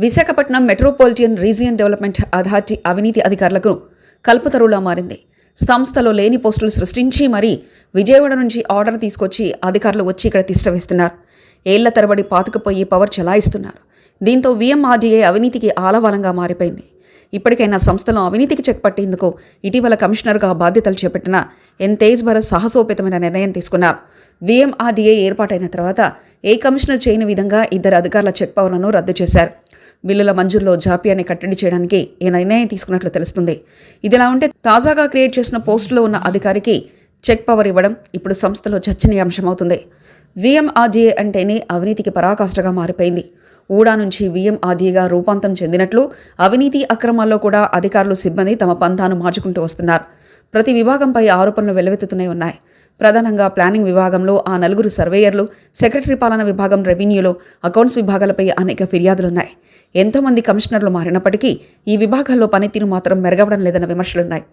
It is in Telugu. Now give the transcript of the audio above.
Visakhapatnam metropolitan region development authority అవినీతి అధికారులకు కల్పతరులా మారింది. సంస్థలో లేని పోస్టులు సృష్టించి మరీ విజయవాడ నుంచి ఆర్డర్ తీసుకొచ్చి అధికారులు వచ్చి ఇక్కడ తిష్టవేస్తున్నారు. ఏళ్ల తరబడి పాతుకుపోయి పవర్ చలాయిస్తున్నారు. దీంతో వీఎంఆర్డీఏ అవినీతికి ఆలవాలంగా మారిపోయింది. ఇప్పటికైనా సంస్థలో అవినీతికి చెక్ పట్టేందుకు ఇటీవల కమిషనర్గా బాధ్యతలు చేపట్టిన తేజ్ భరత్ సాహసోపేతమైన నిర్ణయం తీసుకున్నారు. వీఎంఆర్డీఏ ఏర్పాటైన తర్వాత ఏ కమిషనర్ చేయని విధంగా 2 అధికారుల చెక్ పవర్లను రద్దు చేశారు. బిల్లుల మంజూరులో జాప్యాన్ని కట్టడి చేయడానికి ఈ నిర్ణయం తీసుకున్నట్లు తెలుస్తుంది. ఇదిలా ఉంటే తాజాగా క్రియేట్ చేసిన పోస్టులో ఉన్న అధికారికి చెక్ పవర్ ఇవ్వడం ఇప్పుడు సంస్థలో చర్చనీయాంశమవుతుంది. వీఎంఆర్డీఏ అంటేనే అవినీతికి పరాకాష్ఠగా మారిపోయింది. ఊడా నుంచి వీఎంఆర్డీఏగా రూపాంతరం చెందినట్లు అవినీతి అక్రమాల్లో కూడా అధికారులు సిబ్బంది తమ పంతాను మార్చుకుంటూ వస్తున్నారు. ప్రతి విభాగంపై ఆరోపణలు వెల్లువెత్తుతూనే ఉన్నాయి. ప్రధానంగా ప్లానింగ్ విభాగంలో ఆ 4 సర్వేయర్లు, సెక్రటరీ పాలన విభాగం, రెవెన్యూలో, అకౌంట్స్ విభాగాలపై అనేక ఫిర్యాదులున్నాయి. ఎంతోమంది కమిషనర్లు మారినప్పటికీ ఈ విభాగాల్లో పనితీరు మాత్రం మెరుగవడం లేదన్న విమర్శలున్నాయి.